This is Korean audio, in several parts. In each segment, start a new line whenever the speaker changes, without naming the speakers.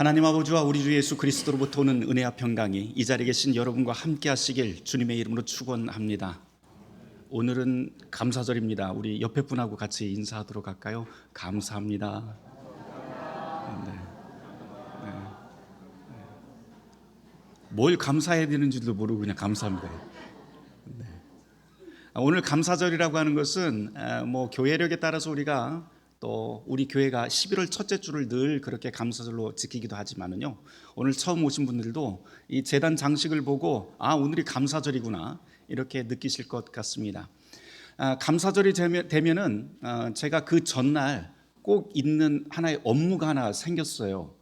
하나님 아버지와 우리 주 예수 그리스도로부터 오는 은혜와 평강이 이 자리에 계신 여러분과 함께 하시길 주님의 이름으로 축원합니다. 오늘은 감사절입니다. 우리 옆에 분하고 같이 인사하도록 할까요? 감사합니다. 네. 뭘 감사해야 되는지도 모르고 그냥 감사합니다. 네. 오늘 감사절이라고 하는 것은 교회력에 따라서 우리가 또 우리 교회가 11월 첫째 주를 늘 그렇게 감사절로 지키기도 하지만은요, 오늘 처음 오신 분들도 이 제단 장식을 보고 오늘이 감사절이구나 이렇게 느끼실 것 같습니다. 감사절이 되면은 제가 그 전날 꼭 있는 하나의 업무가 하나 생겼어요.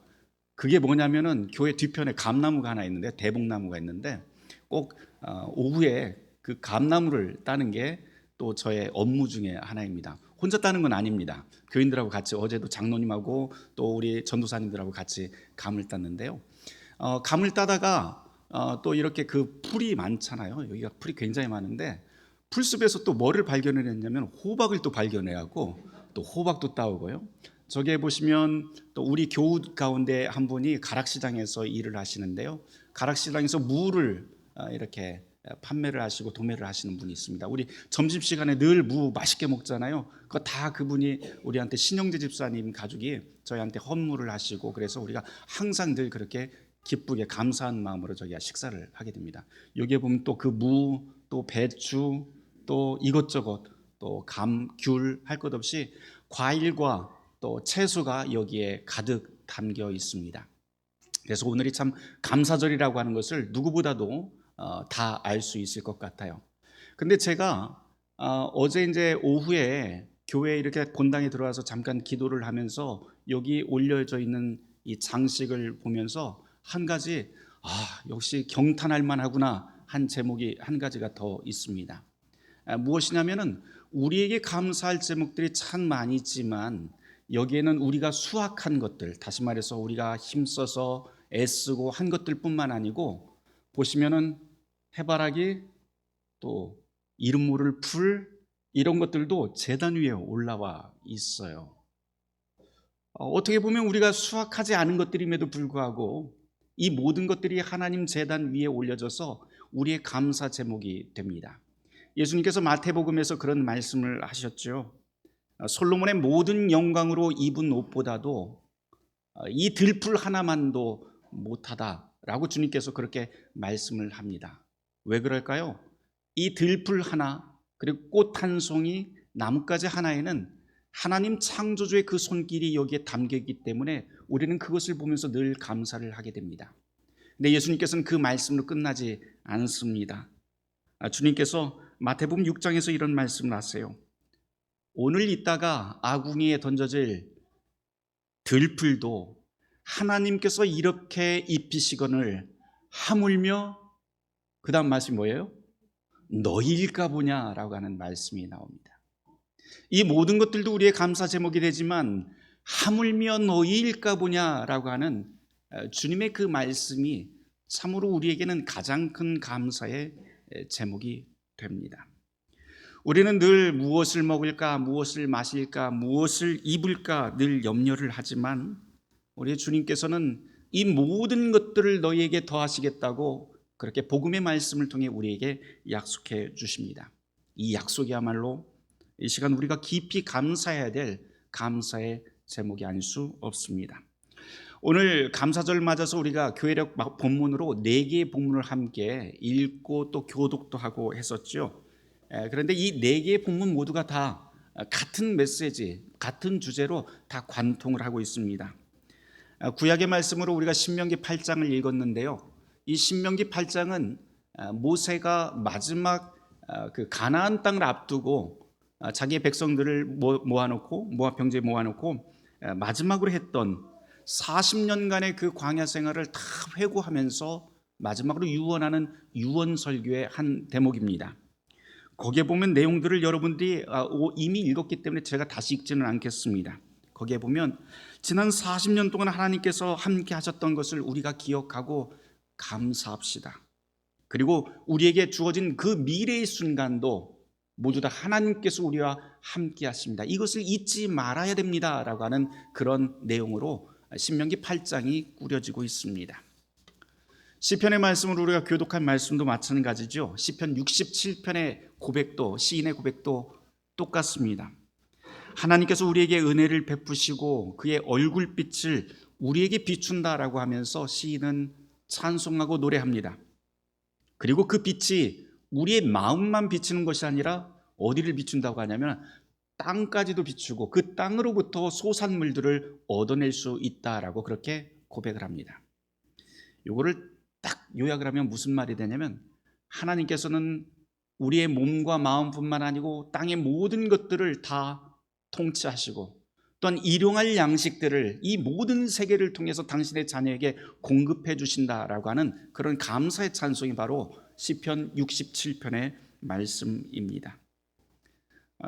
그게 뭐냐면은 교회 뒤편에 감나무가 하나 있는데, 대복나무가 있는데 꼭 오후에 그 감나무를 따는 게 또 저의 업무 중에 하나입니다. 혼자 따는 건 아닙니다. 교인들하고 같이, 어제도 장로님하고 또 우리 전도사님들하고 같이 감을 땄는데요. 감을 따다가 또 이렇게 그 풀이 많잖아요. 여기가 풀이 굉장히 많은데 풀숲에서 또 뭐를 발견했냐면 호박을 또 발견해하고 또 호박도 따오고요. 저기에 보시면 또 우리 교우 가운데 한 분이 가락시장에서 일을 하시는데요. 가락시장에서 무를 이렇게 판매를 하시고 도매를 하시는 분이 있습니다. 우리 점심시간에 늘 무 맛있게 먹잖아요. 그거 다 그분이 우리한테 신영재 집사님 가족이 저희한테 헌무를 하시고, 그래서 우리가 항상 늘 그렇게 기쁘게 감사한 마음으로 저희가 식사를 하게 됩니다. 여기에 보면 또 그 무, 또 배추, 또 이것저것, 또 감, 귤 할 것 없이 과일과 또 채소가 여기에 가득 담겨 있습니다. 그래서 오늘이 참 감사절이라고 하는 것을 누구보다도 다 알 수 있을 것 같아요. 근데 제가 어제 이제 오후에 교회에 이렇게 본당에 들어와서 잠깐 기도를 하면서 여기 올려져 있는 이 장식을 보면서 한 가지 역시 경탄할 만하구나 한 제목이 한 가지가 더 있습니다. 무엇이냐면은 우리에게 감사할 제목들이 참 많이 있지만 여기에는 우리가 수확한 것들, 다시 말해서 우리가 힘써서 애쓰고 한 것들뿐만 아니고, 보시면은 해바라기, 또 이름 모를 풀, 이런 것들도 제단 위에 올라와 있어요. 어떻게 보면 우리가 수확하지 않은 것들임에도 불구하고 이 모든 것들이 하나님 제단 위에 올려져서 우리의 감사 제목이 됩니다. 예수님께서 마태복음에서 그런 말씀을 하셨죠. 솔로몬의 모든 영광으로 입은 옷보다도 이 들풀 하나만도 못하다라고 주님께서 그렇게 말씀을 합니다. 왜 그럴까요? 이 들풀 하나, 그리고 꽃 한 송이, 나뭇가지 하나에는 하나님 창조주의 그 손길이 여기에 담겨 있기 때문에 우리는 그것을 보면서 늘 감사를 하게 됩니다. 근데 예수님께서는 그 말씀으로 끝나지 않습니다. 주님께서 마태복음 6장에서 이런 말씀을 하세요. 오늘 있다가 아궁이에 던져질 들풀도 하나님께서 이렇게 입히시거늘 하물며, 그 다음 말씀이 뭐예요? 너희일까 보냐라고 하는 말씀이 나옵니다. 이 모든 것들도 우리의 감사 제목이 되지만 하물며 너희일까 보냐라고 하는 주님의 그 말씀이 참으로 우리에게는 가장 큰 감사의 제목이 됩니다. 우리는 늘 무엇을 먹을까, 무엇을 마실까, 무엇을 입을까 늘 염려를 하지만 우리 주님께서는 이 모든 것들을 너희에게 더하시겠다고 그렇게 복음의 말씀을 통해 우리에게 약속해 주십니다. 이 약속이야말로 이 시간 우리가 깊이 감사해야 될 감사의 제목이 아닐 수 없습니다. 오늘 감사절 맞아서 우리가 교회력 본문으로 4개의 본문을 함께 읽고 또 교독도 하고 했었죠. 그런데 이 4개의 본문 모두가 다 같은 메시지, 같은 주제로 다 관통을 하고 있습니다. 구약의 말씀으로 우리가 신명기 8장을 읽었는데요. 이 신명기 8장은 모세가 마지막 그 가나안 땅을 앞두고 자기의 백성들을 모아놓고, 모압 병제에 모아놓고 마지막으로 했던 40년간의 그 광야 생활을 다 회고하면서 마지막으로 유언하는 유언 설교의 한 대목입니다. 거기에 보면 내용들을 여러분들이 이미 읽었기 때문에 제가 다시 읽지는 않겠습니다. 거기에 보면 지난 40년 동안 하나님께서 함께 하셨던 것을 우리가 기억하고 감사합시다. 그리고 우리에게 주어진 그 미래의 순간도 모두 다 하나님께서 우리와 함께 하십니다. 이것을 잊지 말아야 됩니다 라고 하는 그런 내용으로 신명기 8장이 꾸려지고 있습니다. 시편의 말씀으로 우리가 교독한 말씀도 마찬가지죠. 시편 67편의 고백도, 시인의 고백도 똑같습니다. 하나님께서 우리에게 은혜를 베푸시고 그의 얼굴빛을 우리에게 비춘다라고 하면서 시인은 찬송하고 노래합니다. 그리고 그 빛이 우리의 마음만 비추는 것이 아니라 어디를 비춘다고 하냐면 땅까지도 비추고 그 땅으로부터 소산물들을 얻어낼 수 있다라고 그렇게 고백을 합니다. 이거를 딱 요약을 하면 무슨 말이 되냐면, 하나님께서는 우리의 몸과 마음뿐만 아니고 땅의 모든 것들을 다 통치하시고 또한 일용할 양식들을 이 모든 세계를 통해서 당신의 자녀에게 공급해 주신다라고 하는 그런 감사의 찬송이 바로 시편 67편의 말씀입니다.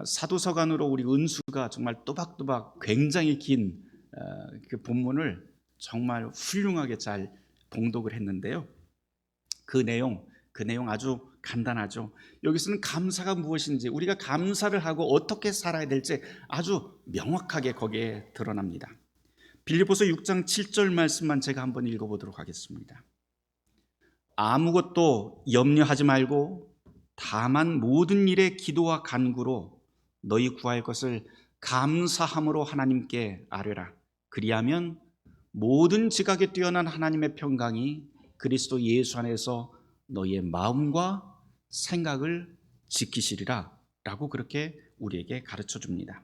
사도서간으로 우리 은수가 정말 또박또박 굉장히 긴 그 본문을 정말 훌륭하게 잘 봉독을 했는데요. 그 내용 아주 간단하죠. 여기서는 감사가 무엇인지, 우리가 감사를 하고 어떻게 살아야 될지 아주 명확하게 거기에 드러납니다. 빌립보서 6장 7절 말씀만 제가 한번 읽어보도록 하겠습니다. 아무것도 염려하지 말고 다만 모든 일에 기도와 간구로 너희 구할 것을 감사함으로 하나님께 아뢰라. 그리하면 모든 지각에 뛰어난 하나님의 평강이 그리스도 예수 안에서 너희의 마음과 생각을 지키시리라 라고 그렇게 우리에게 가르쳐 줍니다.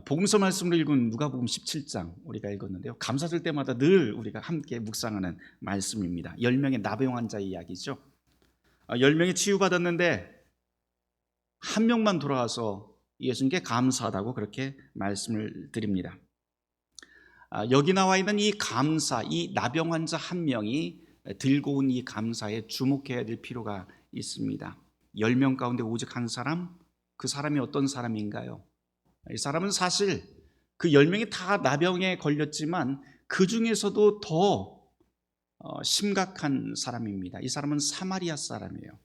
복음서 말씀을 읽은 누가복음 17장 우리가 읽었는데요, 감사절 때마다 늘 우리가 함께 묵상하는 말씀입니다. 10명의 나병 환자 이야기죠. 10명이 치유받았는데 한 명만 돌아와서 예수님께 감사하다고 그렇게 말씀을 드립니다. 여기 나와 있는 이 감사, 이 나병 환자 한 명이 들고 온 이 감사에 주목해야 될 필요가 있습니다. 10명 가운데 오직 한 사람, 그 사람이 어떤 사람인가요? 이 사람은 사실 그 10명이 다 나병에 걸렸지만 그 중에서도 더 심각한 사람입니다. 이 사람은 사마리아 사람이에요.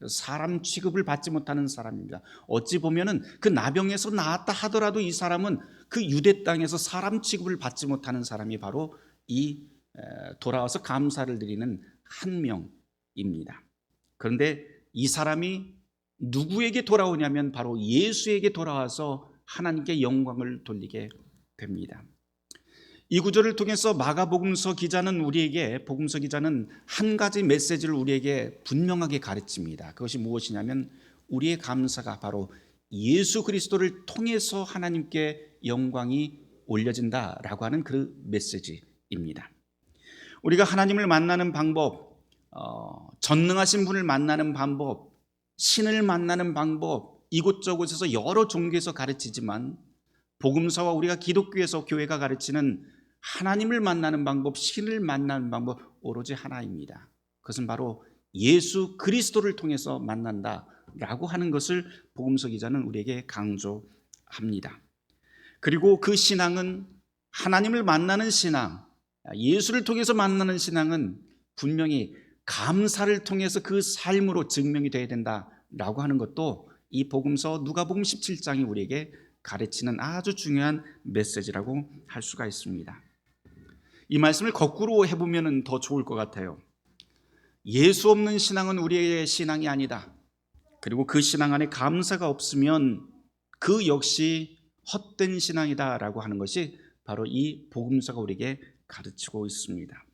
사람 취급을 받지 못하는 사람입니다. 어찌 보면은 그 나병에서 나았다 하더라도 이 사람은 그 유대 땅에서 사람 취급을 받지 못하는 사람이 바로 이 돌아와서 감사를 드리는 한 명입니다. 그런데 이 사람이 누구에게 돌아오냐면 바로 예수에게 돌아와서 하나님께 영광을 돌리게 됩니다. 이 구절을 통해서 마가복음서 기자는 복음서 기자는 한 가지 메시지를 우리에게 분명하게 가르칩니다. 그것이 무엇이냐면 우리의 감사가 바로 예수 그리스도를 통해서 하나님께 영광이 올려진다라고 하는 그 메시지입니다. 우리가 하나님을 만나는 방법, 전능하신 분을 만나는 방법, 신을 만나는 방법, 이곳저곳에서 여러 종교에서 가르치지만 복음서와 우리가 기독교에서 교회가 가르치는 하나님을 만나는 방법, 신을 만나는 방법 오로지 하나입니다. 그것은 바로 예수 그리스도를 통해서 만난다라고 하는 것을 복음서 기자는 우리에게 강조합니다. 그리고 그 신앙은, 하나님을 만나는 신앙, 예수를 통해서 만나는 신앙은 분명히 감사를 통해서 그 삶으로 증명이 되어야 된다라고 하는 것도 이 복음서 누가복음 17장이 우리에게 가르치는 아주 중요한 메시지라고 할 수가 있습니다. 이 말씀을 거꾸로 해보면 더 좋을 것 같아요. 예수 없는 신앙은 우리의 신앙이 아니다. 그리고 그 신앙 안에 감사가 없으면 그 역시 헛된 신앙이다라고 하는 것이 바로 이 복음서가 우리에게 가르치고 있습니다.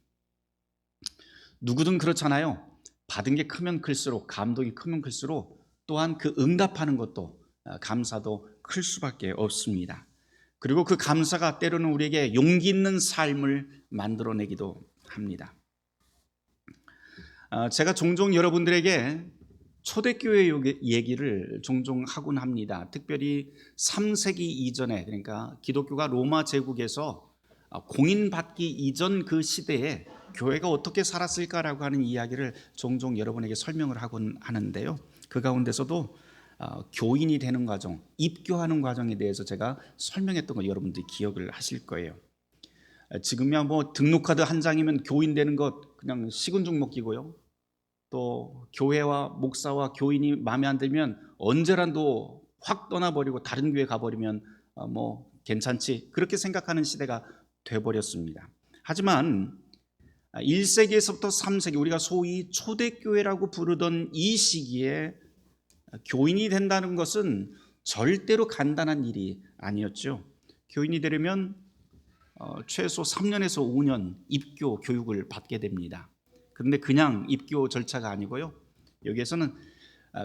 누구든 그렇잖아요. 받은 게 크면 클수록, 감동이 크면 클수록 또한 그 응답하는 것도, 감사도 클 수밖에 없습니다. 그리고 그 감사가 때로는 우리에게 용기 있는 삶을 만들어내기도 합니다. 제가 종종 여러분들에게 초대교회 얘기를 종종 하곤 합니다. 특별히 3세기 이전에, 그러니까 기독교가 로마 제국에서 공인받기 이전 그 시대에 교회가 어떻게 살았을까라고 하는 이야기를 종종 여러분에게 설명을 하곤 하는데요. 그 가운데서도 교인이 되는 과정, 입교하는 과정에 대해서 제가 설명했던 거 여러분들이 기억을 하실 거예요. 지금이야 뭐 등록카드 한 장이면 교인 되는 것 그냥 식은 죽 먹기고요. 또 교회와 목사와 교인이 마음에 안 들면 언제라도 확 떠나버리고 다른 교회 가버리면 뭐 괜찮지, 그렇게 생각하는 시대가 돼버렸습니다. 하지만 1세기에서부터 3세기, 우리가 소위 초대교회라고 부르던 이 시기에 교인이 된다는 것은 절대로 간단한 일이 아니었죠. 교인이 되려면 최소 3년에서 5년 입교 교육을 받게 됩니다. 그런데 그냥 입교 절차가 아니고요, 여기에서는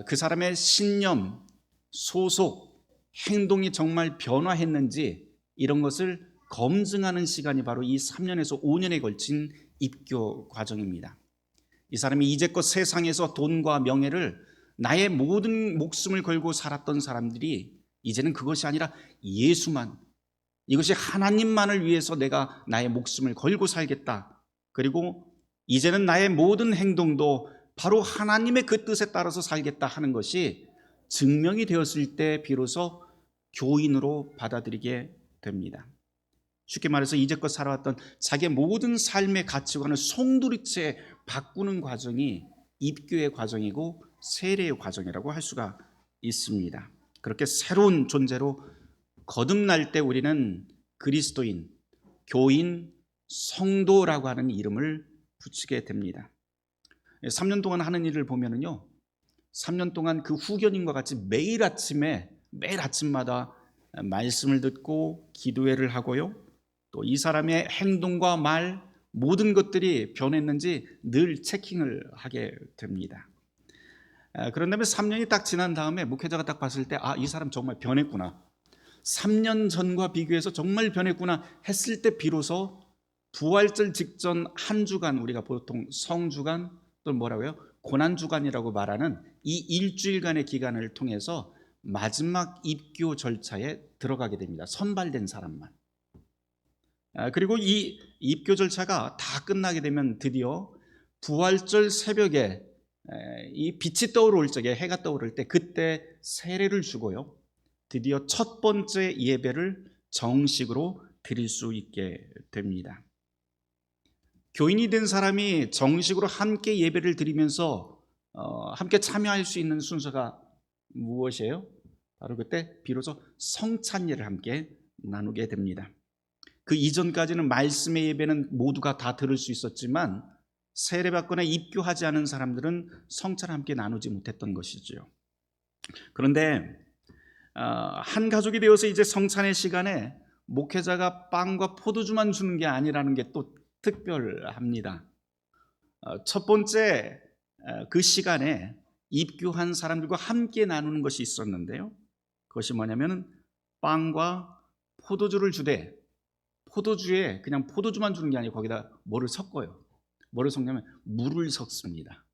그 사람의 신념, 소속, 행동이 정말 변화했는지 이런 것을 검증하는 시간이 바로 이 3년에서 5년에 걸친 입교 과정입니다. 이 사람이 이제껏 세상에서 돈과 명예를, 나의 모든 목숨을 걸고 살았던 사람들이 이제는 그것이 아니라 예수만, 이것이 하나님만을 위해서 내가 나의 목숨을 걸고 살겠다, 그리고 이제는 나의 모든 행동도 바로 하나님의 그 뜻에 따라서 살겠다 하는 것이 증명이 되었을 때 비로소 교인으로 받아들이게 됩니다. 쉽게 말해서 이제껏 살아왔던 자기의 모든 삶의 가치관을 송두리째 바꾸는 과정이 입교의 과정이고 세례의 과정이라고 할 수가 있습니다. 그렇게 새로운 존재로 거듭날 때 우리는 그리스도인, 교인, 성도라고 하는 이름을 붙이게 됩니다. 3년 동안 하는 일을 보면은요, 3년 동안 그 후견인과 같이 매일 아침마다 말씀을 듣고 기도회를 하고요, 또 이 사람의 행동과 말 모든 것들이 변했는지 늘 체킹을 하게 됩니다. 그런 다음에 3년이 딱 지난 다음에 목회자가 딱 봤을 때, 이 사람 정말 변했구나, 3년 전과 비교해서 정말 변했구나 했을 때 비로소 부활절 직전 한 주간, 우리가 보통 성주간 또는 뭐라고요? 고난주간이라고 말하는 이 일주일간의 기간을 통해서 마지막 입교 절차에 들어가게 됩니다. 선발된 사람만. 그리고 이 입교 절차가 다 끝나게 되면 드디어 부활절 새벽에 이 빛이 떠오를 적에, 해가 떠오를 때 그때 세례를 주고요, 드디어 첫 번째 예배를 정식으로 드릴 수 있게 됩니다. 교인이 된 사람이 정식으로 함께 예배를 드리면서 함께 참여할 수 있는 순서가 무엇이에요? 바로 그때 비로소 성찬예를 함께 나누게 됩니다. 그 이전까지는 말씀의 예배는 모두가 다 들을 수 있었지만 세례받거나 입교하지 않은 사람들은 성찬을 함께 나누지 못했던 것이죠. 그런데 한 가족이 되어서 이제 성찬의 시간에 목회자가 빵과 포도주만 주는 게 아니라는 게 또 특별합니다. 첫 번째 그 시간에 입교한 사람들과 함께 나누는 것이 있었는데요, 그것이 뭐냐면 빵과 포도주를 주되, 포도주에 그냥 포도주만 주는 게 아니고 거기다 뭐를 섞어요. 뭐를 섞냐면 물을 섞습니다.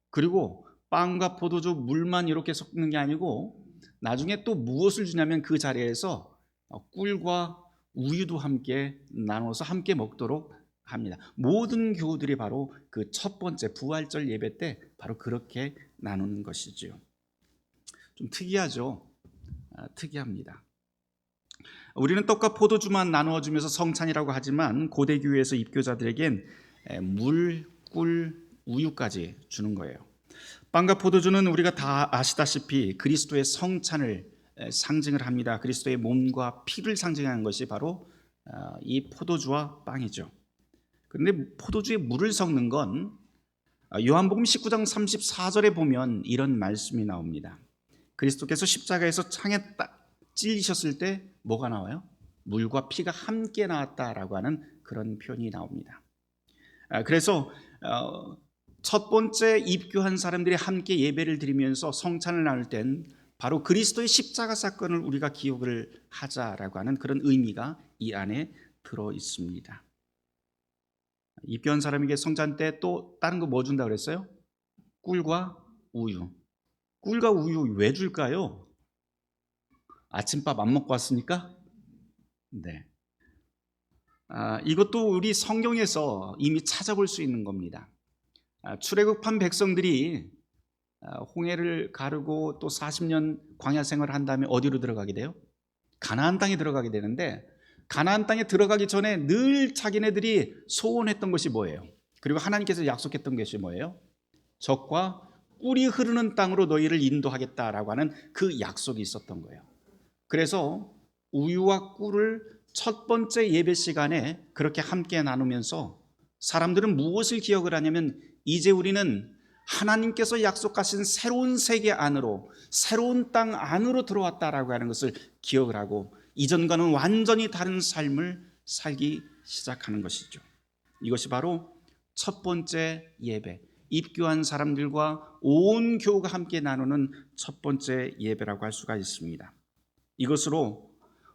그리고 빵과 포도주, 물만 이렇게 섞는 게 아니고 나중에 또 무엇을 주냐면 그 자리에서 꿀과 우유도 함께 나눠서 함께 먹도록 합니다. 모든 교우들이 바로 그 첫 번째 부활절 예배 때 바로 그렇게 나누는 것이죠. 좀 특이하죠? 특이합니다. 우리는 떡과 포도주만 나누어주면서 성찬이라고 하지만 고대 교회에서 입교자들에겐 물, 꿀, 우유까지 주는 거예요. 빵과 포도주는 우리가 다 아시다시피 그리스도의 성찬을 상징을 합니다. 그리스도의 몸과 피를 상징하는 것이 바로 이 포도주와 빵이죠. 그런데 포도주에 물을 섞는 건 요한복음 19장 34절에 보면 이런 말씀이 나옵니다. 그리스도께서 십자가에서 창에 찔리셨을 때 뭐가 나와요? 물과 피가 함께 나왔다라고 하는 그런 표현이 나옵니다. 그래서 첫 번째 입교한 사람들이 함께 예배를 드리면서 성찬을 나눌 땐 바로 그리스도의 십자가 사건을 우리가 기억을 하자라고 하는 그런 의미가 이 안에 들어 있습니다. 입교한 사람에게 성찬 때 또 다른 거 뭐 준다고 그랬어요? 꿀과 우유. 꿀과 우유 왜 줄까요? 아침밥 안 먹고 왔으니까? 네. 이것도 우리 성경에서 이미 찾아볼 수 있는 겁니다. 출애굽한 백성들이 홍해를 가르고 또 40년 광야 생활을 한 다음에 어디로 들어가게 돼요? 가나안 땅에 들어가게 되는데, 가나안 땅에 들어가기 전에 늘 자기네들이 소원했던 것이 뭐예요? 그리고 하나님께서 약속했던 것이 뭐예요? 젖과 꿀이 흐르는 땅으로 너희를 인도하겠다라고 하는 그 약속이 있었던 거예요. 그래서 우유와 꿀을 첫 번째 예배 시간에 그렇게 함께 나누면서 사람들은 무엇을 기억을 하냐면 이제 우리는 하나님께서 약속하신 새로운 세계 안으로, 새로운 땅 안으로 들어왔다라고 하는 것을 기억을 하고 이전과는 완전히 다른 삶을 살기 시작하는 것이죠. 이것이 바로 첫 번째 예배, 입교한 사람들과 온 교우가 함께 나누는 첫 번째 예배라고 할 수가 있습니다. 이것으로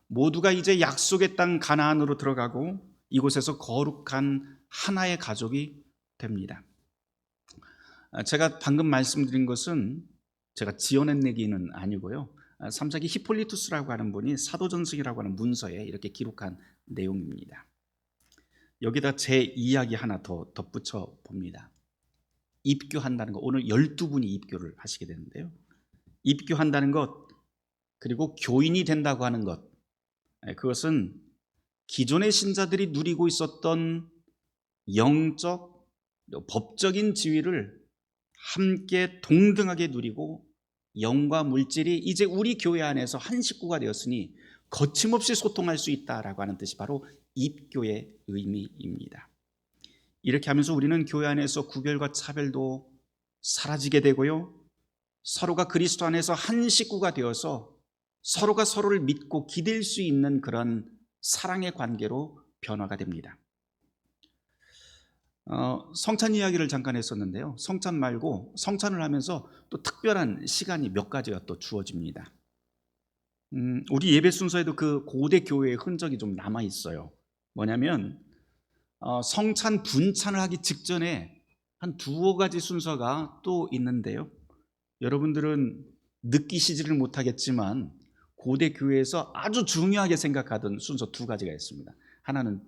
모두가 이제 약속의 땅 가나안으로 들어가고 이곳에서 거룩한 하나의 가족이 됩니다. 제가 방금 말씀드린 것은 제가 지어낸 얘기는 아니고요. 3세기 히폴리투스라고 하는 분이 사도전승이라고 하는 문서에 이렇게 기록한 내용입니다. 여기다 제 이야기 하나 더 덧붙여 봅니다. 입교한다는 것, 오늘 12분이 입교를 하시게 되는데요. 입교한다는 것, 그리고 교인이 된다고 하는 것, 그것은 기존의 신자들이 누리고 있었던 영적, 법적인 지위를 함께 동등하게 누리고 영과 물질이 이제 우리 교회 안에서 한 식구가 되었으니 거침없이 소통할 수 있다라고 하는 뜻이 바로 입교의 의미입니다. 이렇게 하면서 우리는 교회 안에서 구별과 차별도 사라지게 되고요, 서로가 그리스도 안에서 한 식구가 되어서 서로가 서로를 믿고 기댈 수 있는 그런 사랑의 관계로 변화가 됩니다. 성찬 이야기를 잠깐 했었는데요. 성찬 말고 성찬을 하면서 또 특별한 시간이 몇 가지가 또 주어집니다. 우리 예배 순서에도 그 고대 교회의 흔적이 좀 남아 있어요. 뭐냐면 성찬 분찬을 하기 직전에 한 두어 가지 순서가 또 있는데요. 여러분들은 느끼시지를 못하겠지만 고대 교회에서 아주 중요하게 생각하던 순서 두 가지가 있습니다. 하나는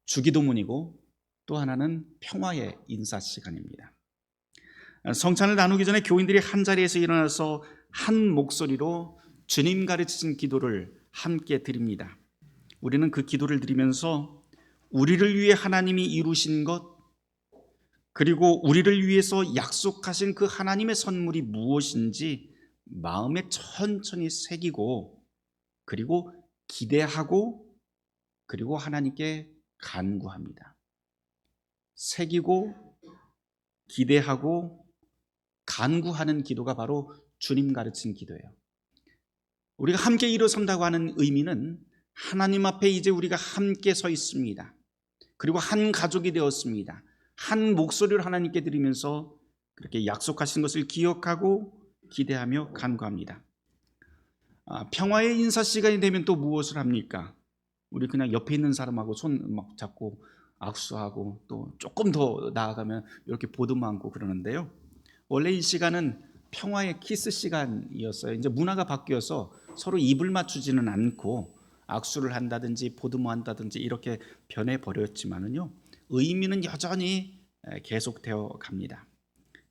주기도문이고 또 하나는 평화의 인사 시간입니다. 성찬을 나누기 전에 교인들이 한 자리에서 일어나서 한 목소리로 주님 가르치신 기도를 함께 드립니다. 우리는 그 기도를 드리면서 우리를 위해 하나님이 이루신 것, 그리고 우리를 위해서 약속하신 그 하나님의 선물이 무엇인지 마음에 천천히 새기고, 그리고 기대하고, 그리고 하나님께 간구합니다. 새기고 기대하고 간구하는 기도가 바로 주님 가르친 기도예요. 우리가 함께 일어선다고 하는 의미는 하나님 앞에 이제 우리가 함께 서 있습니다. 그리고 한 가족이 되었습니다. 한 목소리를 하나님께 드리면서 그렇게 약속하신 것을 기억하고 기대하며 간구합니다. 평화의 인사 시간이 되면 또 무엇을 합니까? 우리 그냥 옆에 있는 사람하고 손 막 잡고 악수하고 또 조금 더 나아가면 이렇게 보듬어 안고 그러는데요. 원래 이 시간은 평화의 키스 시간이었어요. 이제 문화가 바뀌어서 서로 입을 맞추지는 않고 악수를 한다든지 보듬어 한다든지 이렇게 변해버렸지만은요, 의미는 여전히 계속되어 갑니다.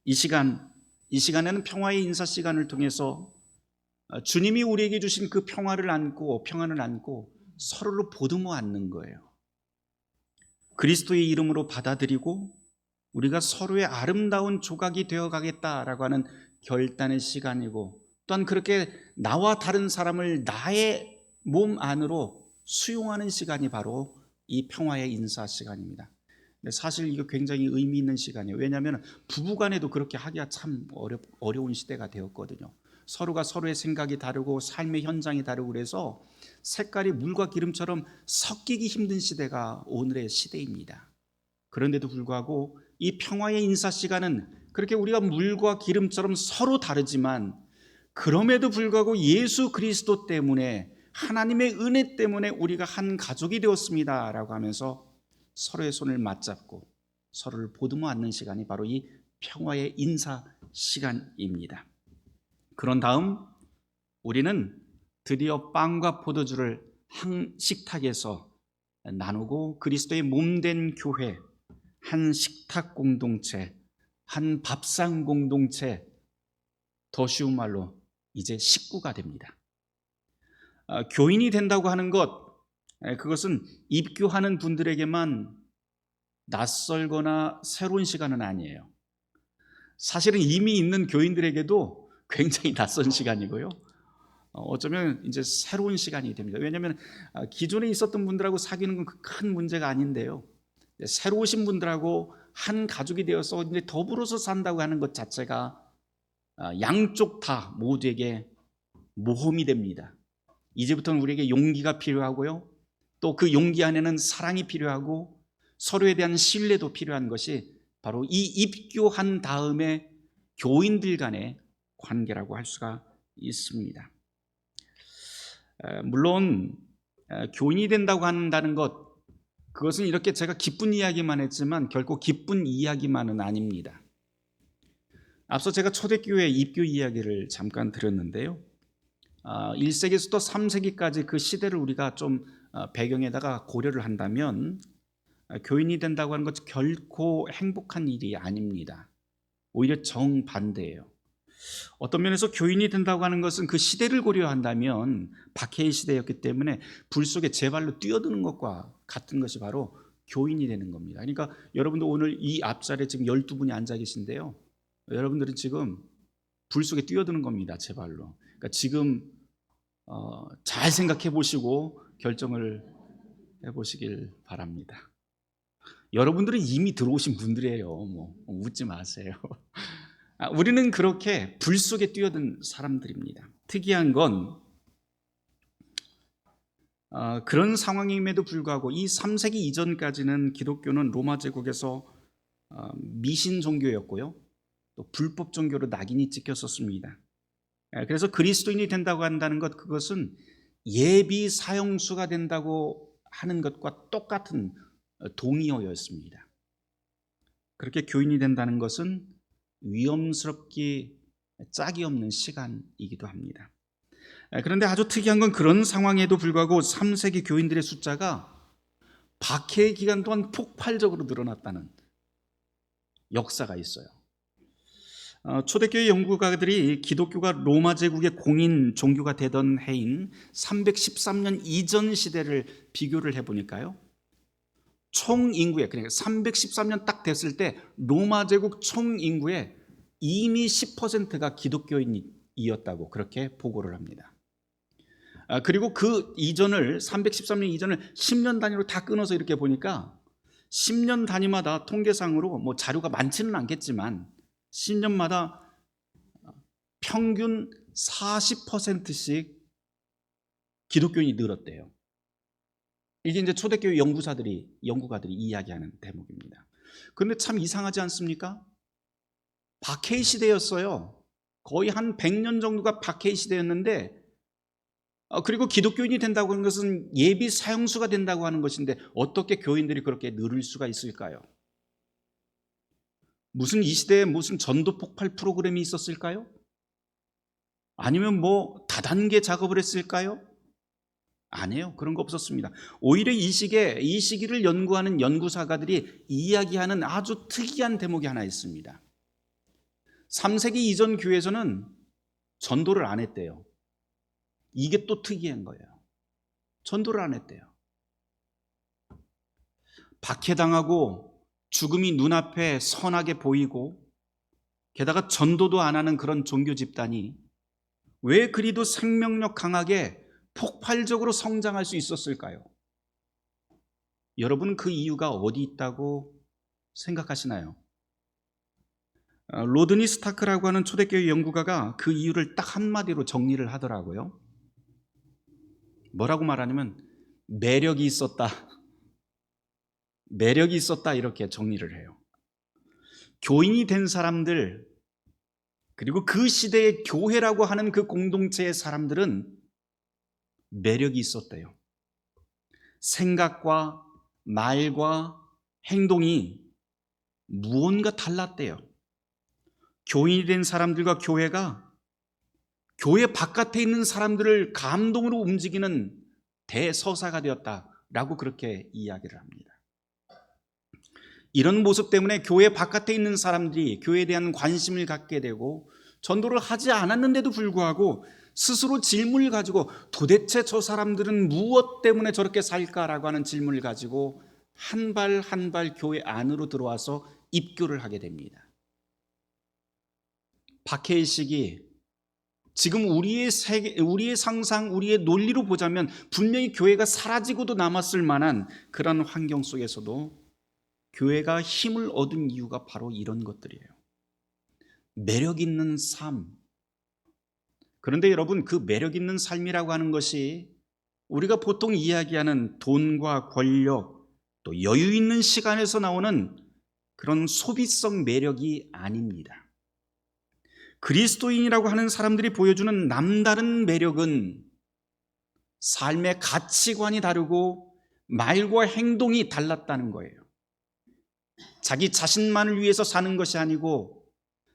이 시간에는 평화의 인사 시간을 통해서 주님이 우리에게 주신 그 평화를 안고 평안을 안고 서로를 보듬어 안는 거예요. 그리스도의 이름으로 받아들이고 우리가 서로의 아름다운 조각이 되어 가겠다라고 하는 결단의 시간이고, 또한 그렇게 나와 다른 사람을 나의 몸 안으로 수용하는 시간이 바로 이 평화의 인사 시간입니다. 근데 사실 이거 굉장히 의미 있는 시간이에요. 왜냐하면 부부간에도 그렇게 하기가 참 어려운 시대가 되었거든요. 서로가 서로의 생각이 다르고 삶의 현장이 다르고 그래서 색깔이 물과 기름처럼 섞이기 힘든 시대가 오늘의 시대입니다. 그런데도 불구하고 이 평화의 인사 시간은 그렇게 우리가 물과 기름처럼 서로 다르지만 그럼에도 불구하고 예수 그리스도 때문에, 하나님의 은혜 때문에 우리가 한 가족이 되었습니다 라고 하면서 서로의 손을 맞잡고 서로를 보듬어 안는 시간이 바로 이 평화의 인사 시간입니다. 그런 다음 우리는 드디어 빵과 포도주를 한 식탁에서 나누고 그리스도의 몸된 교회, 한 식탁 공동체, 한 밥상 공동체, 더 쉬운 말로 이제 식구가 됩니다. 교인이 된다고 하는 것, 그것은 입교하는 분들에게만 낯설거나 새로운 시간은 아니에요. 사실은 이미 있는 교인들에게도 굉장히 낯선 시간이고요, 어쩌면 이제 새로운 시간이 됩니다. 왜냐하면 기존에 있었던 분들하고 사귀는 건 큰 문제가 아닌데요. 새로 오신 분들하고 한 가족이 되어서 이제 더불어서 산다고 하는 것 자체가 양쪽 다 모두에게 모험이 됩니다. 이제부터는 우리에게 용기가 필요하고요. 또 그 용기 안에는 사랑이 필요하고 서로에 대한 신뢰도 필요한 것이 바로 이 입교한 다음에 교인들 간의 관계라고 할 수가 있습니다. 물론 교인이 된다고 한다는 것, 그것은 이렇게 제가 기쁜 이야기만 했지만 결코 기쁜 이야기만은 아닙니다. 앞서 제가 초대교회 입교 이야기를 잠깐 드렸는데요. 1세기에서부터 3세기까지 그 시대를 우리가 좀 배경에다가 고려를 한다면 교인이 된다고 하는 것은 결코 행복한 일이 아닙니다. 오히려 정반대예요. 어떤 면에서 교인이 된다고 하는 것은 그 시대를 고려한다면 박해의 시대였기 때문에 불 속에 제 발로 뛰어드는 것과 같은 것이 바로 교인이 되는 겁니다. 그러니까 여러분도 오늘 이 앞자리에 지금 12분이 앉아 계신데요. 여러분들은 지금 불 속에 뛰어드는 겁니다. 제 발로. 그러니까 지금 잘 생각해 보시고 결정을 해보시길 바랍니다. 여러분들은 이미 들어오신 분들이에요. 뭐 웃지 마세요. 우리는 그렇게 불 속에 뛰어든 사람들입니다. 특이한 건 그런 상황임에도 불구하고 이 3세기 이전까지는 기독교는 로마 제국에서 미신 종교였고요. 또 불법 종교로 낙인이 찍혔었습니다. 그래서 그리스도인이 된다고 한다는 것, 그것은 예비 사형수가 된다고 하는 것과 똑같은 동의어였습니다. 그렇게 교인이 된다는 것은 위험스럽기 짝이 없는 시간이기도 합니다. 그런데 아주 특이한 건 그런 상황에도 불구하고 3세기 교인들의 숫자가 박해의 기간 동안 폭발적으로 늘어났다는 역사가 있어요. 초대교회 연구가들이 기독교가 로마 제국의 공인 종교가 되던 해인 313년 이전 시대를 비교를 해보니까요, 총 인구의, 그러니까 313년 딱 됐을 때 로마 제국 총 인구의 이미 10%가 기독교인이었다고 그렇게 보고를 합니다. 그리고 그 이전을 313년 이전을 10년 단위로 다 끊어서 이렇게 보니까 10년 단위마다 통계상으로 뭐 자료가 많지는 않겠지만 10년마다 평균 40%씩 기독교인이 늘었대요. 이게 이제 초대교회 연구가들이 이야기하는 대목입니다. 그런데 참 이상하지 않습니까? 박해의 시대였어요. 거의 한 100년 정도가 박해의 시대였는데, 그리고 기독교인이 된다고 하는 것은 예비 사형수가 된다고 하는 것인데 어떻게 교인들이 그렇게 늘을 수가 있을까요? 무슨 이 시대에 무슨 전도 폭발 프로그램이 있었을까요? 아니면 뭐 다단계 작업을 했을까요? 아니에요. 그런 거 없었습니다. 오히려 이 시기를 연구하는 연구사가들이 이야기하는 아주 특이한 대목이 하나 있습니다. 3세기 이전 교회에서는 전도를 안 했대요. 이게 또 특이한 거예요. 전도를 안 했대요. 박해당하고 죽음이 눈앞에 선하게 보이고 게다가 전도도 안 하는 그런 종교 집단이 왜 그리도 생명력 강하게 폭발적으로 성장할 수 있었을까요? 여러분은 그 이유가 어디 있다고 생각하시나요? 로드니 스타크라고 하는 초대교회 연구가가 그 이유를 딱 한마디로 정리를 하더라고요. 뭐라고 말하냐면 매력이 있었다. 매력이 있었다, 이렇게 정리를 해요. 교인이 된 사람들, 그리고 그 시대의 교회라고 하는 그 공동체의 사람들은 매력이 있었대요. 생각과 말과 행동이 무언가 달랐대요. 교인이 된 사람들과 교회가 교회 바깥에 있는 사람들을 감동으로 움직이는 대서사가 되었다라고 그렇게 이야기를 합니다. 이런 모습 때문에 교회 바깥에 있는 사람들이 교회에 대한 관심을 갖게 되고 전도를 하지 않았는데도 불구하고 스스로 질문을 가지고 도대체 저 사람들은 무엇 때문에 저렇게 살까라고 하는 질문을 가지고 한 발 한 발 교회 안으로 들어와서 입교를 하게 됩니다. 박해의 시기, 지금 우리의 세계, 우리의 상상, 우리의 논리로 보자면 분명히 교회가 사라지고도 남았을 만한 그런 환경 속에서도 교회가 힘을 얻은 이유가 바로 이런 것들이에요. 매력 있는 삶. 그런데 여러분, 그 매력 있는 삶이라고 하는 것이 우리가 보통 이야기하는 돈과 권력, 또 여유 있는 시간에서 나오는 그런 소비성 매력이 아닙니다. 그리스도인이라고 하는 사람들이 보여주는 남다른 매력은 삶의 가치관이 다르고 말과 행동이 달랐다는 거예요. 자기 자신만을 위해서 사는 것이 아니고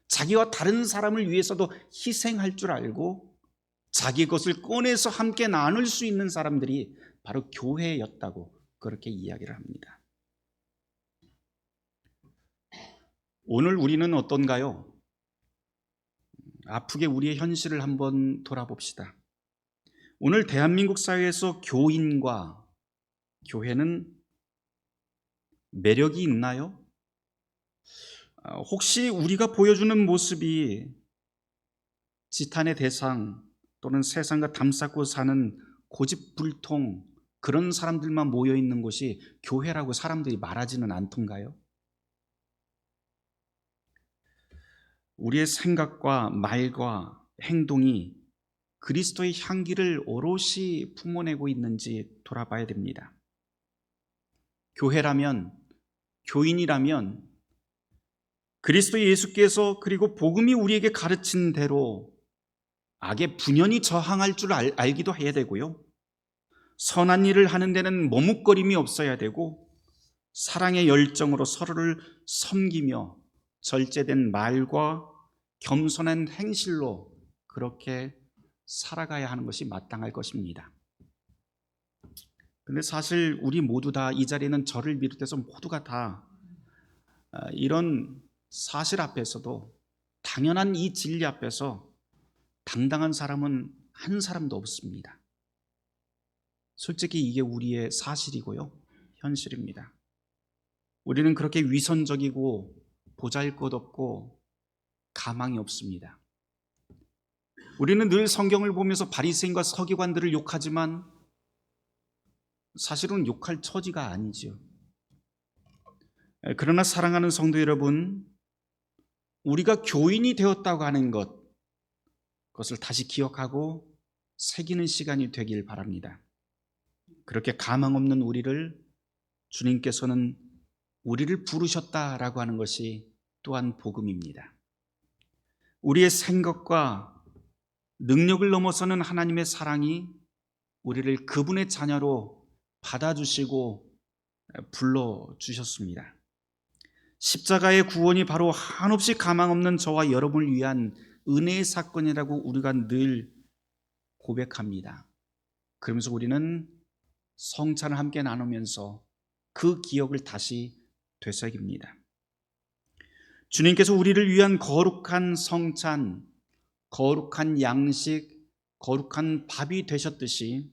자기와 다른 사람을 위해서도 희생할 줄 알고 자기 것을 꺼내서 함께 나눌 수 있는 사람들이 바로 교회였다고 그렇게 이야기를 합니다. 오늘 우리는 어떤가요? 아프게 우리의 현실을 한번 돌아봅시다. 오늘 대한민국 사회에서 교인과 교회는 매력이 있나요? 혹시 우리가 보여주는 모습이 지탄의 대상 또는 세상과 담쌓고 사는 고집불통 그런 사람들만 모여 있는 곳이 교회라고 사람들이 말하지는 않던가요? 우리의 생각과 말과 행동이 그리스도의 향기를 오롯이 품어내고 있는지 돌아봐야 됩니다. 교회라면, 교인이라면 그리스도 예수께서 그리고 복음이 우리에게 가르친 대로 악에 분연히 저항할 줄 알기도 해야 되고요. 선한 일을 하는 데는 머뭇거림이 없어야 되고 사랑의 열정으로 서로를 섬기며 절제된 말과 겸손한 행실로 그렇게 살아가야 하는 것이 마땅할 것입니다. 근데 사실 우리 모두 다 이 자리는 저를 비롯해서 모두가 다 이런 사실 앞에서도 당연한 이 진리 앞에서 당당한 사람은 한 사람도 없습니다. 솔직히 이게 우리의 사실이고요. 현실입니다. 우리는 그렇게 위선적이고 보잘것없고 가망이 없습니다. 우리는 늘 성경을 보면서 바리새인과 서기관들을 욕하지만 사실은 욕할 처지가 아니죠. 그러나 사랑하는 성도 여러분, 우리가 교인이 되었다고 하는 것, 그것을 다시 기억하고 새기는 시간이 되길 바랍니다. 그렇게 가망 없는 우리를 주님께서는 우리를 부르셨다라고 하는 것이 또한 복음입니다. 우리의 생각과 능력을 넘어서는 하나님의 사랑이 우리를 그분의 자녀로 받아주시고 불러주셨습니다. 십자가의 구원이 바로 한없이 가망 없는 저와 여러분을 위한 은혜의 사건이라고 우리가 늘 고백합니다. 그러면서 우리는 성찬을 함께 나누면서 그 기억을 다시 되새깁니다. 주님께서 우리를 위한 거룩한 성찬, 거룩한 양식, 거룩한 밥이 되셨듯이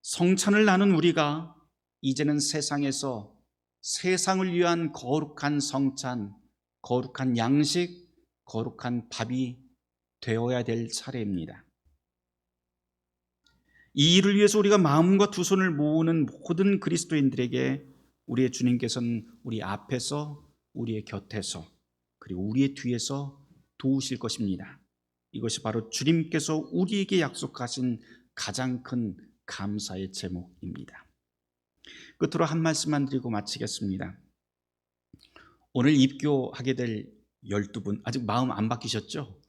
성찬을 나눈 우리가 이제는 세상에서 세상을 위한 거룩한 성찬, 거룩한 양식, 거룩한 밥이 되어야 될 차례입니다. 이 일을 위해서 우리가 마음과 두 손을 모으는 모든 그리스도인들에게 우리의 주님께서는 우리 앞에서, 우리의 곁에서, 그리고 우리의 뒤에서 도우실 것입니다. 이것이 바로 주님께서 우리에게 약속하신 가장 큰 감사의 제목입니다. 끝으로 한 말씀만 드리고 마치겠습니다. 오늘 입교하게 될 12분, 아직 마음 안 바뀌셨죠?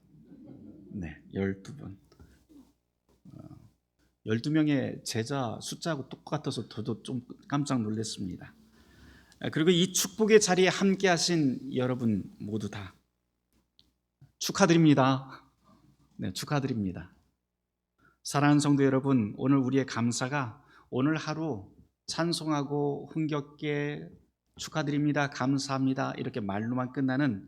네, 12분. 12명의 제자 숫자하고 똑같아서 저도 좀 깜짝 놀랐습니다. 그리고 이 축복의 자리에 함께 하신 여러분 모두 다 축하드립니다. 네, 축하드립니다. 사랑하는 성도 여러분, 오늘 우리의 감사가 오늘 하루 찬송하고 흥겹게 축하드립니다, 감사합니다 이렇게 말로만 끝나는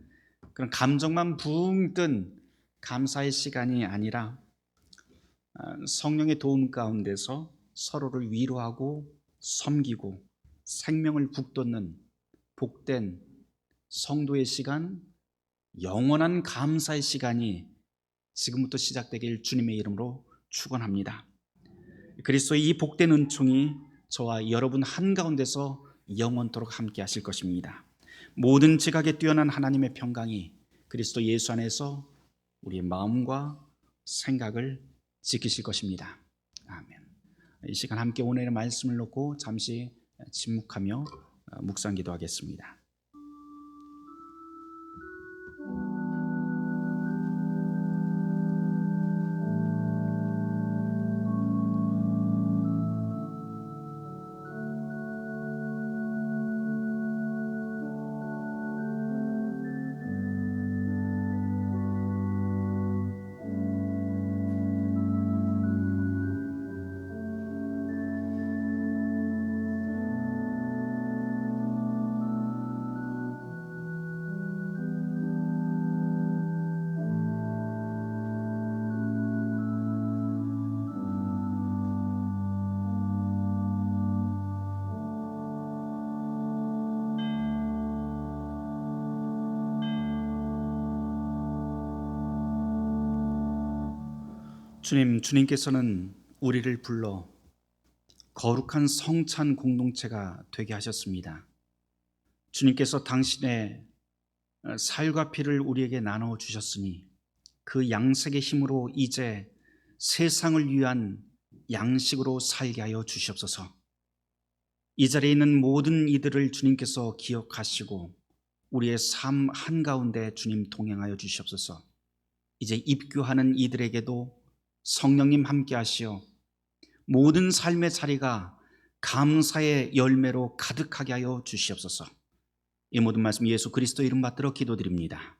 그런 감정만 붕 뜬 감사의 시간이 아니라 성령의 도움 가운데서 서로를 위로하고 섬기고 생명을 북돋는 복된 성도의 시간, 영원한 감사의 시간이 지금부터 시작되길 주님의 이름으로 축원합니다. 그리스도의 이 복된 은총이 저와 여러분 한가운데서 영원토록 함께 하실 것입니다. 모든 지각에 뛰어난 하나님의 평강이 그리스도 예수 안에서 우리의 마음과 생각을 지키실 것입니다. 아멘. 이 시간 함께 오늘의 말씀을 놓고 잠시 침묵하며 묵상 기도하겠습니다. 주님께서는 우리를 불러 거룩한 성찬 공동체가 되게 하셨습니다. 주님께서 당신의 살과 피를 우리에게 나눠 주셨으니 그 양식의 힘으로 이제 세상을 위한 양식으로 살게 하여 주시옵소서. 이 자리에 있는 모든 이들을 주님께서 기억하시고 우리의 삶 한가운데 주님 동행하여 주시옵소서. 이제 입교하는 이들에게도 성령님 함께 하시어 모든 삶의 자리가 감사의 열매로 가득하게 하여 주시옵소서. 이 모든 말씀 예수 그리스도 이름 받들어 기도드립니다.